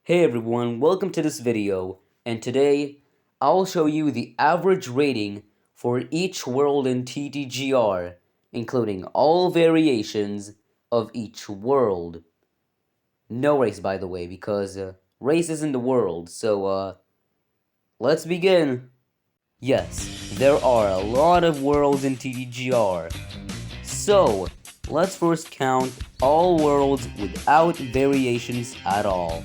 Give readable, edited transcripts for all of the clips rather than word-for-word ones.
Hey everyone, welcome to this video, and today I'll show you the average rating for each world in TTGR, including all variations of each world. No race, by the way, because race isn't the world, so let's begin. Yes, there are a lot of worlds in TTGR, so let's first count all worlds without variations at all.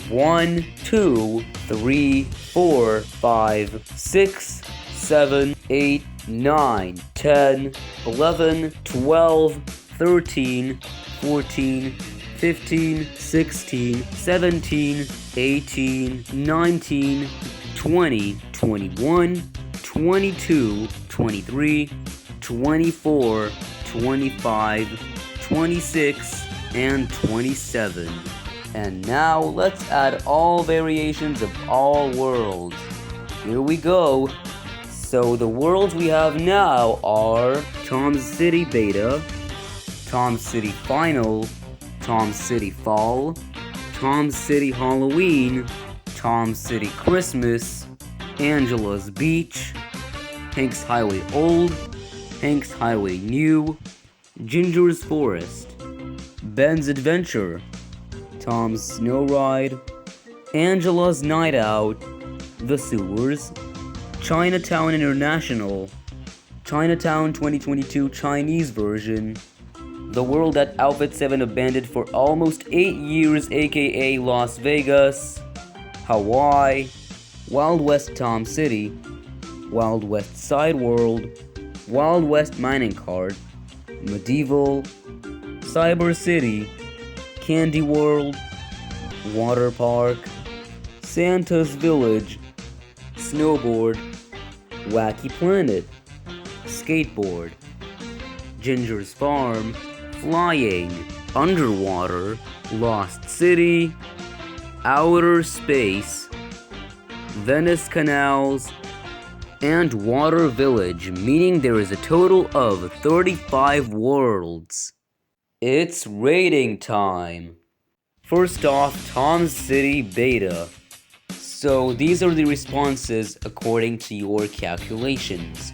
1, 2, 3, 4, 5, 6, 7, 8, 9, 10, 11, 12, 13, 14, 15, 16, 17, 18, 19, 20, 21, 22, 23, 24, 25, 26, and 27. And now let's add all variations of all worlds. Here we go. So the worlds we have now are Tom's City Beta, Tom's City Final, Tom's City Fall, Tom's City Halloween, Tom's City Christmas, Angela's Beach, Hank's Highway Old, Hank's Highway New, Ginger's Forest, Ben's Adventure, Tom's Snow Ride, Angela's Night Out, The Sewers, Chinatown International, Chinatown 2022 Chinese version, the world that Outfit 7 abandoned for almost 8 years, aka Las Vegas, Hawaii, Wild West Tom City, Wild West Side World, Wild West Mining Cart, Medieval, Cyber City, Candy World, Water Park, Santa's Village, Snowboard, Wacky Planet, Skateboard, Ginger's Farm, Flying, Underwater, Lost City, Outer Space, Venice Canals, and Water Village, meaning there is a total of 35 worlds. It's rating time. First off, Tom's City Beta. So these are the responses according to your calculations.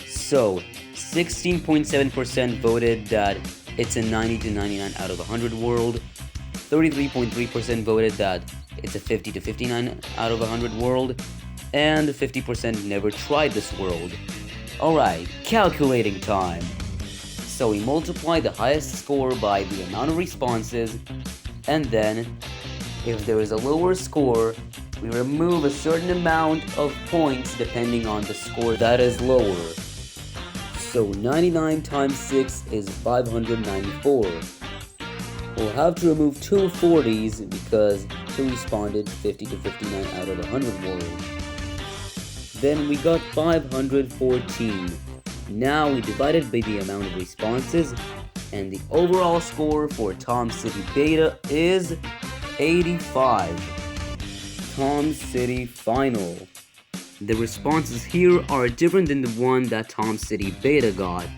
So 16.7% voted that it's a 90 to 99 out of 100 world. 33.3% voted that it's a 50 to 59 out of 100 world. And 50% never tried this world. Alright, calculating time. So we multiply the highest score by the amount of responses, and then, if there is a lower score, we remove a certain amount of points depending on the score that is lower. So 99 times 6 is 594. We'll have to remove 2 40s because 2 responded 50 to 59 out of 100 world. Then we got 514. Now we divide it by the amount of responses, and the overall score for Tom City Beta is 85. Tom City Final. The responses here are different than the one that Tom City Beta got.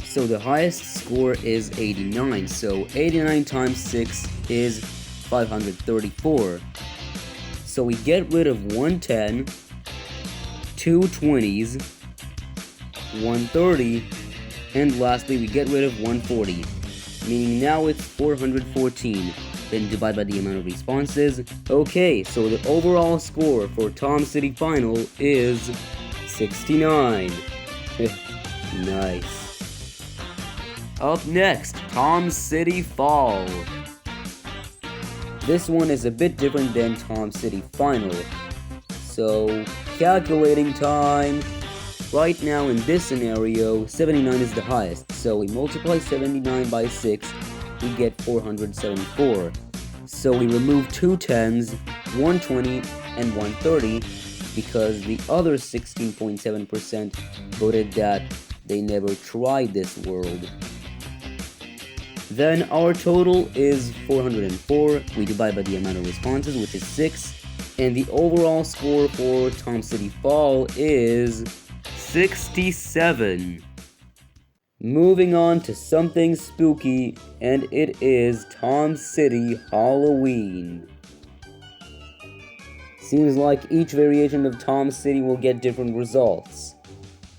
So the highest score is 89, so 89 times 6 is 534. So we get rid of 110, 2 20s, 130, and lastly we get rid of 140, meaning now it's 414. Then divide by the amount of responses. Okay, so the overall score for Tom City Final is 69. Nice. Up next, Tom City Fall. This one is a bit different than Tom City Final. So, calculating time. Right now in this scenario, 79 is the highest, so we multiply 79 by 6, we get 474. So we remove 2 10s, 120, and 130, because the other 16.7% voted that they never tried this world. Then our total is 404, we divide by the amount of responses, which is 6, and the overall score for Tom City Fall is 67. Moving on to something spooky, and it is Tom City Halloween. seems like each variation of Tom City will get different results.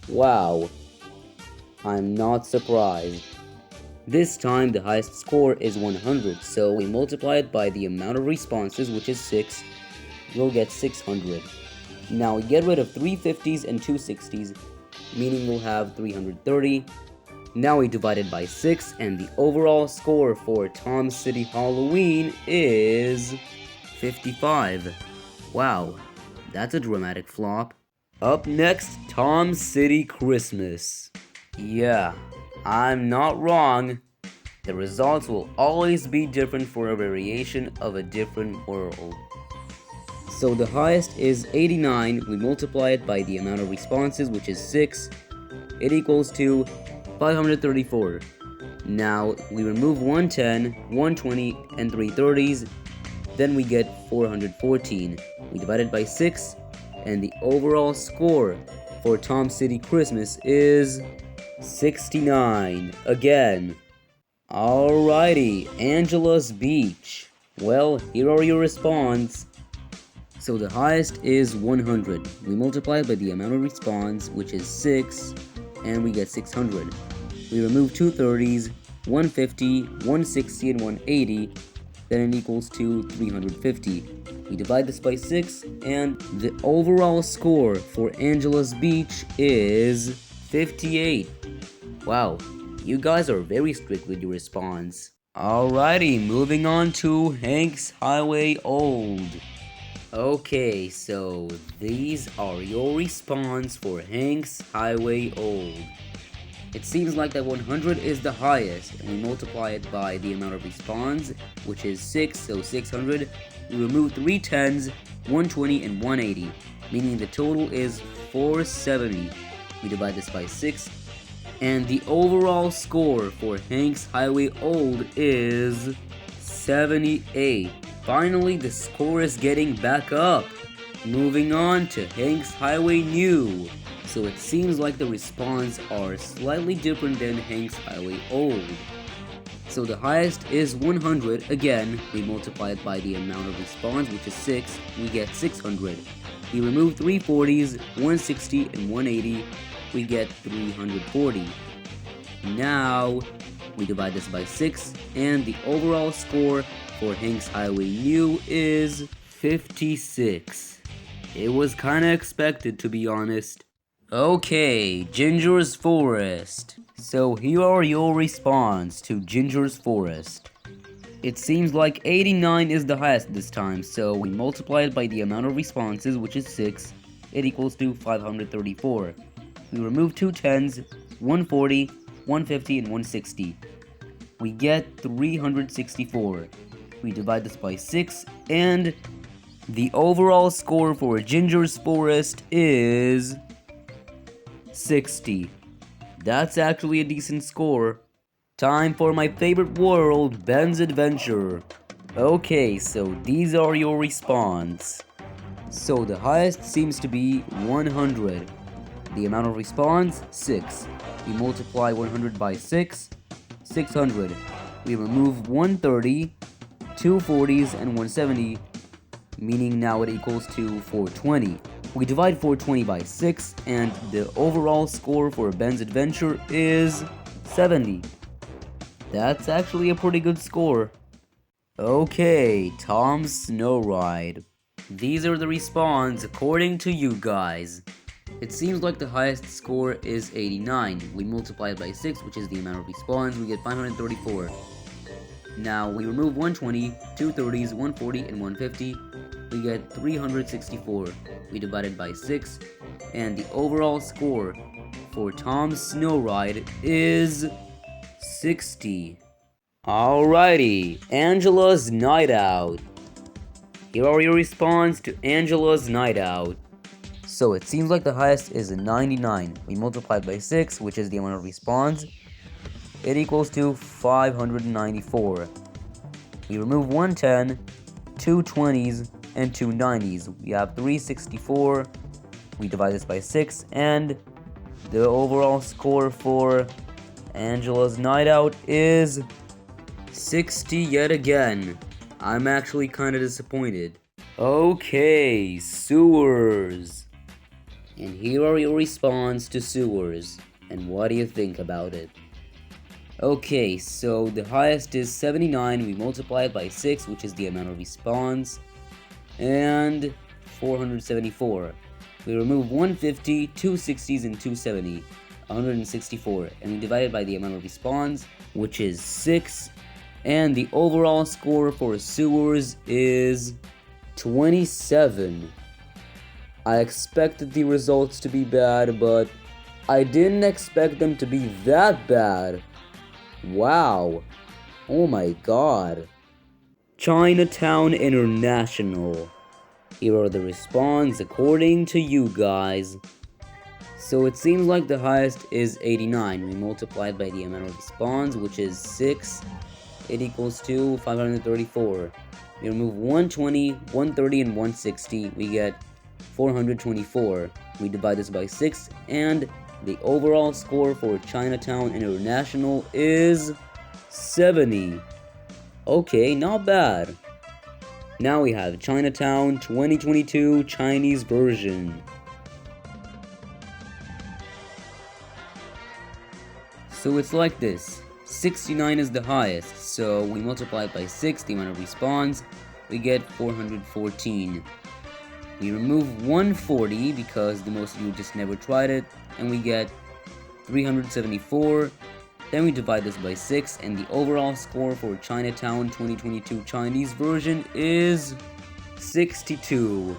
Wow. I'm not surprised. This time the highest score is 100, so we multiply it by the amount of responses, which is 6, we'll get 600. Now we get rid of 350s and 260s, meaning we'll have 330. Now we divide it by 6, and the overall score for Tom City Halloween is 55. Wow, that's a dramatic flop. Up next, Tom City Christmas. Yeah, I'm not wrong. The results will always be different for a variation of a different world. So the highest is 89, we multiply it by the amount of responses, which is 6. It equals to 534. Now we remove 110, 120, and 330s, then we get 414. We divide it by 6, and the overall score for Tom City Christmas is 69 again. Alrighty, Angela's Beach. Well, here are your response. So the highest is 100. We multiply it by the amount of response, which is 6, and we get 600. We remove 2 30s, 150, 160, and 180, then it equals to 350. We divide this by 6, and the overall score for Angela's Beach is 58. Wow, you guys are very strict with your response. Alrighty, moving on to Hanks Highway Old. Okay, so these are your response for Hanks Highway Old. It seems like that 100 is the highest, and we multiply it by the amount of response, which is 6, so 600. We remove 3 10s, 120, and 180, meaning the total is 470. We divide this by 6, and the overall score for Hanks Highway Old is 78. Finally, the score is getting back up. Moving on to Hanks Highway New. So it seems like the response are slightly different than Hanks Highway Old. So the highest is 100. Again, we multiply it by the amount of response, which is 6. We get 600. We remove 340s, 160, and 180. We get 340. Now, we divide this by 6, and the overall score for Hanks Highway New is 56. It was kinda expected, to be honest. Okay, Ginger's Forest. So here are your response to Ginger's Forest. It seems like 89 is the highest this time, so we multiply it by the amount of responses, which is 6. It equals to 534. We remove 2 10s, 140, 150, and 160. We get 364. We divide this by 6, and the overall score for Ginger's Forest is 60. That's actually a decent score. Time for my favorite world, Ben's Adventure. Okay, so these are your response. So the highest seems to be 100. The amount of response, 6. We multiply 100 by 6, 600. We remove 130, 2 40s, and 170, meaning now it equals to 420. We divide 420 by 6, and the overall score for Ben's Adventure is 70. That's actually a pretty good score. Okay, Tom's Snow Ride. These are the response according to you guys. It seems like the highest score is 89. We multiply it by 6, which is the amount of response, we get 534. Now we remove 120, 2 30s, 140, and 150. We get 364. We divide it by 6, and the overall score for Tom's Snow Ride is 60. Alrighty, Angela's Night Out. Here are your response to Angela's Night Out. So it seems like the highest is a 99. We multiply it by 6, which is the amount of response. It equals to 594. We remove 110, 2 20s, and 2 90s. We have 364. We divide this by 6, and the overall score for Angela's Night Out is 60 yet again. I'm actually kinda disappointed. Okay, sewers. And here are your response to sewers. And what do you think about it? Okay, so the highest is 79. We multiply it by 6, which is the amount of response. And 474. We remove 150, 260s, and 270. 164. And we divide it by the amount of response, which is 6. And the overall score for sewers is 27. I expected the results to be bad, but I didn't expect them to be that bad. Wow. Oh my god. Chinatown International. Here are the response according to you guys. So it seems like the highest is 89. We multiplied by the amount of response, which is 6. It equals to 534. We remove 120, 130, and 160. We get 424. We divide this by 6, and the overall score for Chinatown International is 70. Okay, not bad. Now we have Chinatown 2022 Chinese version. So it's like this. 69 is the highest, so we multiply it by 6, the amount of response, we get 414. We remove 140 because the most of you just never tried it, and we get 374. Then we divide this by 6, and the overall score for Chinatown 2022 Chinese version is 62.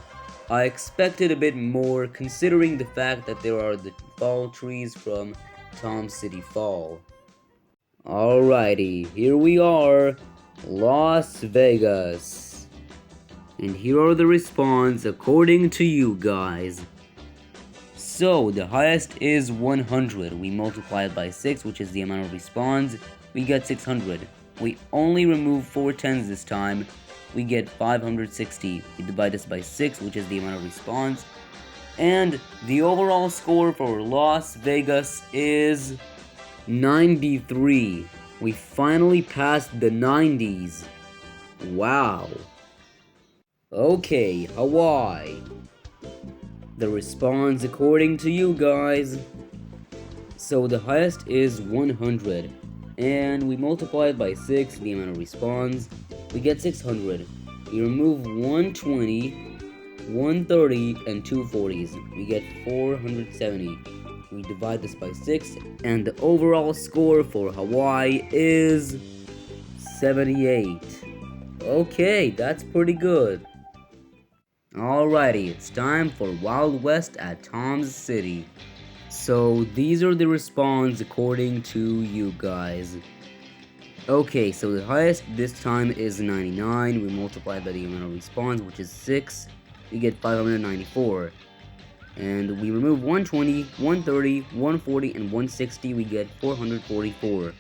I expected a bit more considering the fact that there are the fall trees from Tom City Fall. Alrighty, here we are, Las Vegas. And here are the response according to you guys. So, the highest is 100. We multiply it by 6, which is the amount of response. We get 600. We only remove 4 tens this time. We get 560. We divide this by 6, which is the amount of response. And the overall score for Las Vegas is 93. We finally passed the 90s. Wow. Okay, Hawaii. The response according to you guys. So the highest is 100. And we multiply it by 6, the amount of response. We get 600. We remove 120, 130, and 240s. We get 470. We divide this by 6, and the overall score for Hawaii is 78. Okay, that's pretty good. Alrighty, it's time for Wild West at Tom's City. So these are the response according to you guys. Okay, so the highest this time is 99. We multiply by the amount of response, which is 6. We get 594. And we remove 120, 130, 140, and 160. We get 444.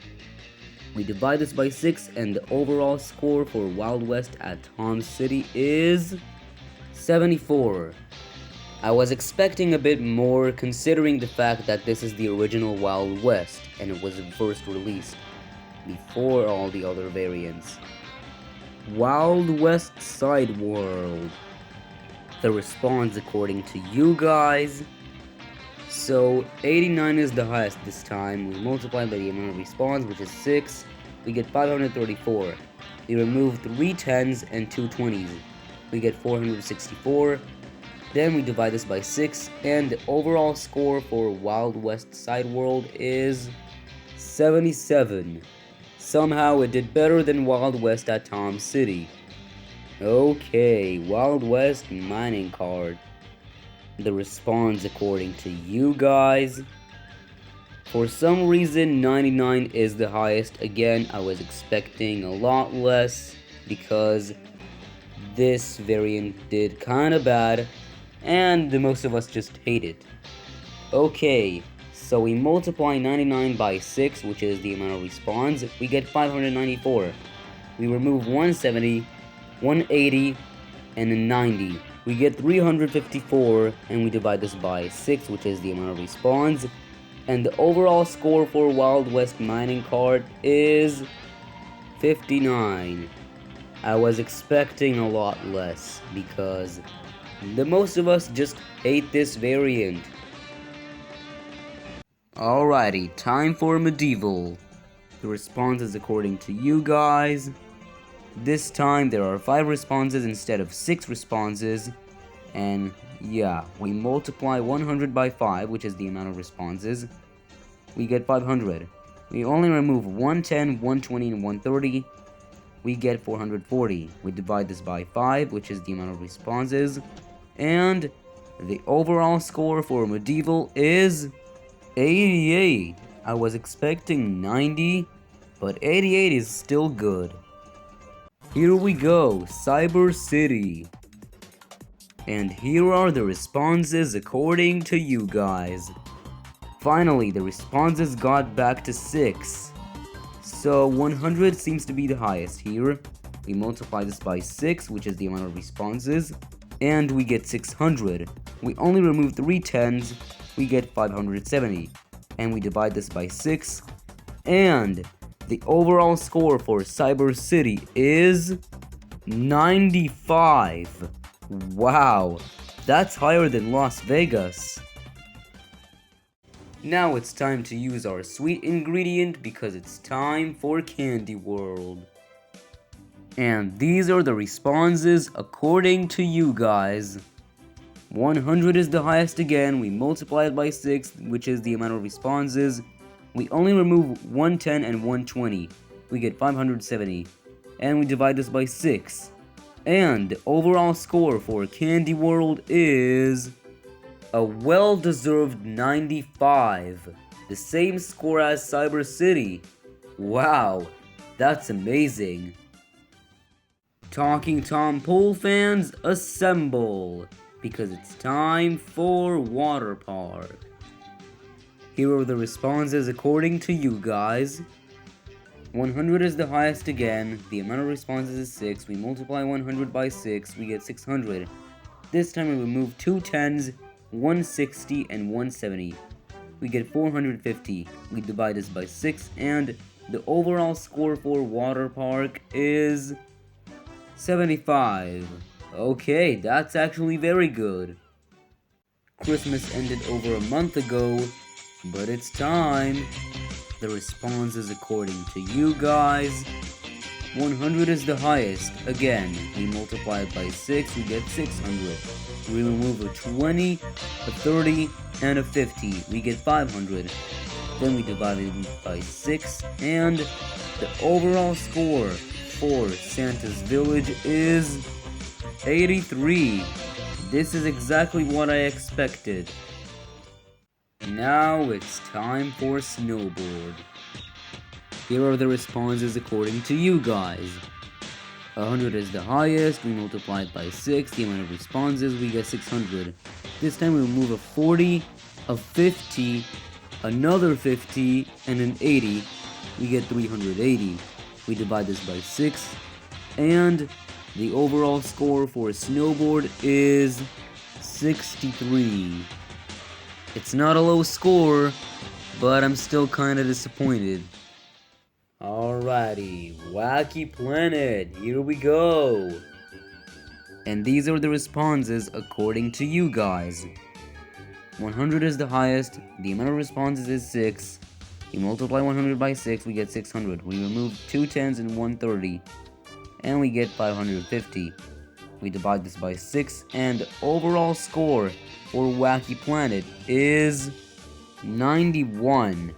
We divide this by 6, and the overall score for Wild West at Tom's City is 74. I was expecting a bit more considering the fact that this is the original Wild West and it was first released before all the other variants. Wild West Side World. The response according to you guys. So 89 is the highest this time. We multiply by the amount of response, which is 6. We get 534. We remove 3 10s and 2 20s. We get 464. Then we divide this by 6, and the overall score for Wild West Side World is 77. Somehow it did better than Wild West at Tom City. Okay, Wild West mining card. The response according to you guys. For some reason 99 is the highest. Again, I was expecting a lot less because this variant did kinda bad and the most of us just hate it. Okay, so we multiply 99 by 6, which is the amount of response. We get 594. We remove 170, 180, and a 90. We get 354, and we divide this by 6, which is the amount of response. And the overall score for Wild West mining card is 59. I was expecting a lot less because the most of us just hate this variant. Alrighty, time for medieval. The responses according to you guys. This time there are 5 responses instead of 6 responses. And yeah, we multiply 100 by 5, which is the amount of responses. We get 500. We only remove 110, 120, and 130. We get 440. We divide this by 5, which is the amount of responses. And the overall score for medieval is 88. I was expecting 90, but 88 is still good. Here we go, Cyber City. And here are the responses according to you guys. Finally, the responses got back to 6. So 100 seems to be the highest here. We multiply this by 6, which is the amount of responses, and we get 600. We only remove 3 tens, we get 570. And we divide this by 6, and the overall score for Cyber City is 95. Wow, that's higher than Las Vegas. Now it's time to use our sweet ingredient because it's time for Candy World. And these are the responses according to you guys. 100 is the highest again, we multiply it by 6, which is the amount of responses. We only remove 110 and 120, we get 570, and we divide this by 6. And the overall score for Candy World is a well-deserved 95, the same score as Cyber City. Wow, that's amazing. Talking Tom Pool fans, assemble, because it's time for Water Park. Here are the responses according to you guys. 100 is the highest again, the amount of responses is 6, we multiply 100 by 6, we get 600. This time we remove 2 tens, 160 and 170. We get 450. We divide this by 6, and the overall score for Water Park is 75. Okay, that's actually very good. Christmas ended over a month ago, but it's time. The responses according to you guys. 100 is the highest. Again, we multiply it by 6, we get 600. We remove a 20, a 30, and a 50. We get 500. Then we divide it by 6, and the overall score for Santa's Village is 83. This is exactly what I expected. Now it's time for Snowboard. Here are the responses according to you guys. 100 is the highest, we multiply it by 6, the amount of responses, we get 600. This time we remove a 40, a 50, another 50, and an 80. We get 380. We divide this by 6, and the overall score for a Snowboard is 63. It's not a low score, but I'm still kinda disappointed. Alrighty, Wacky Planet, here we go. And these are the responses according to you guys. 100 is the highest, the amount of responses is 6. We multiply 100 by 6, we get 600. We remove 2 tens and 130, and we get 550. We divide this by 6, and the overall score for Wacky Planet is 91.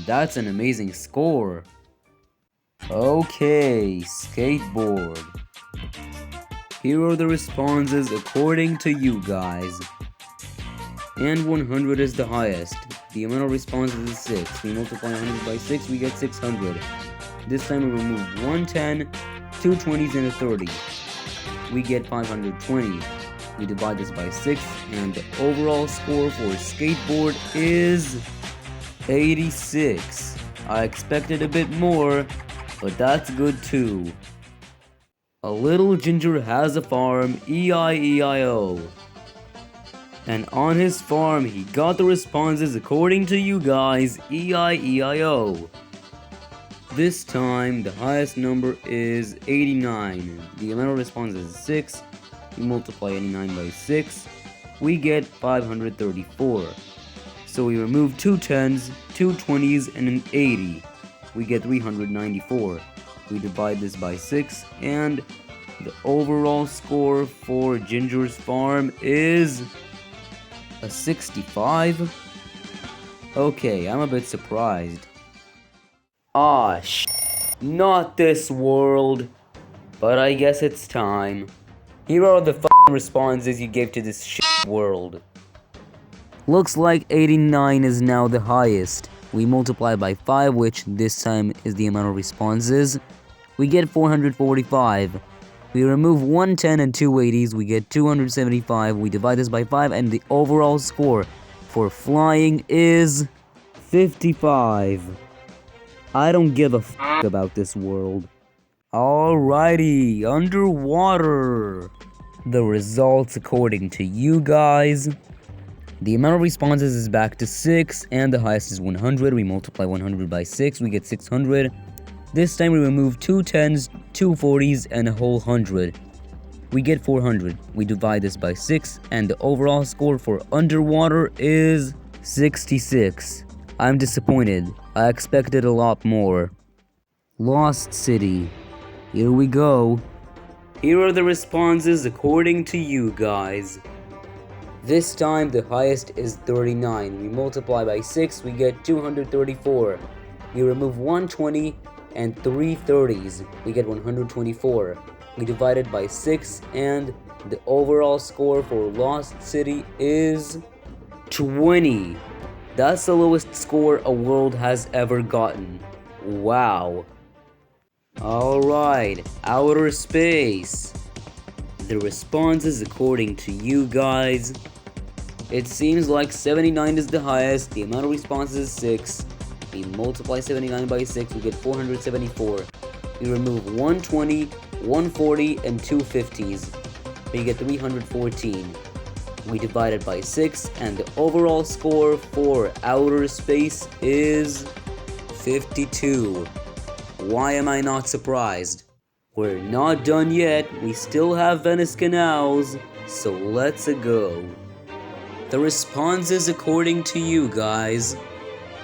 That's an amazing score. Okay, Skateboard. Here are the responses according to you guys. And 100 is the highest. The amount of responses is 6. We multiply 100 by 6, we get 600. This time we remove 110, 2 20s, and a 30. We get 520. We divide this by 6, and the overall score for Skateboard is 86. I expected a bit more, but that's good too. A little ginger has a farm, E-I-E-I-O. And on his farm, he got the responses according to you guys, E-I-E-I-O. This time, the highest number is 89. The amount of responses is 6. We multiply 89 by 6. We get 534. So we remove 2 10s, 2 20s, and an 80. We get 394. We divide this by 6, and the overall score for Ginger's farm is a 65. Okay, I'm a bit surprised. Not this world. But I guess it's time. Here are the responses you gave to this world. Looks like 89 is now the highest. We multiply by 5, which this time is the amount of responses. We get 445. We remove 110 and 2 80s, we get 275. We divide this by 5, and the overall score for flying is 55. I don't give a about this world. Alrighty, underwater. The results according to you guys. The amount of responses is back to 6, and the highest is 100. We multiply 100 by 6, we get 600. This time we remove 2 10s, 2 40s, and a whole 100. We get 400. We divide this by 6, and the overall score for underwater is 66. I'm disappointed. I expected a lot more. Lost City. Here we go. Here are the responses according to you guys. This time the highest is 39. We multiply by 6, we get 234. We remove 120 and 3 30s. We get 124. We divide it by 6, and the overall score for Lost City is 20. That's the lowest score a world has ever gotten. Wow. Alright, outer space. The responses according to you guys. It seems like 79 is the highest. The amount of responses is 6. We multiply 79 by 6, we get 474. We remove 120, 140, and 2 50s. We get 314. We divide it by 6, and the overall score for outer space is 52. Why am I not surprised? We're not done yet. We still have Venice Canals, so let's go. The responses according to you guys.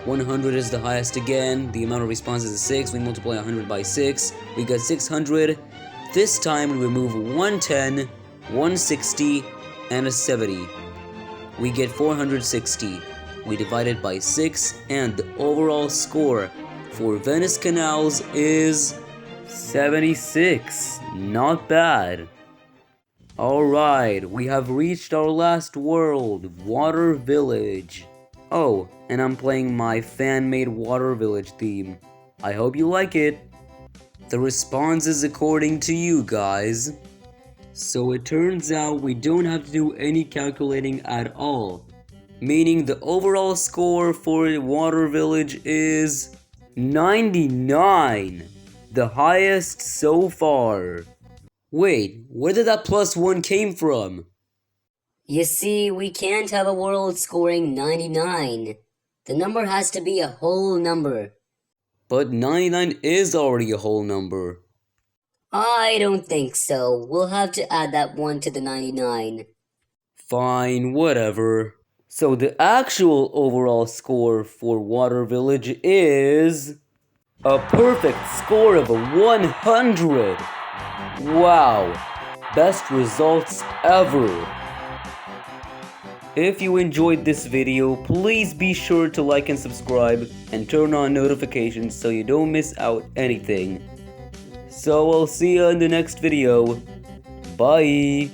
100 is the highest again. The amount of responses is 6. We multiply 100 by 6. We get 600. This time we remove 110, 160, and a 70. We get 460. We divide it by 6, and the overall score for Venice Canals is 76. Not bad. Alright, we have reached our last world, Water Village. Oh, and I'm playing my fan-made Water Village theme. I hope you like it. The responses according to you guys. So it turns out we don't have to do any calculating at all. Meaning the overall score for Water Village is 99. The highest so far. Wait, where did that +1 came from? You see, we can't have a world scoring 99. The number has to be a whole number. But 99 is already a whole number. I don't think so. We'll have to add that 1 to the 99. Fine, whatever. So the actual overall score for Water Village is a perfect score of 100. Wow, best results ever. If you enjoyed this video, please be sure to like and subscribe and turn on notifications so you don't miss out anything. So I'll see you in the next video. Bye.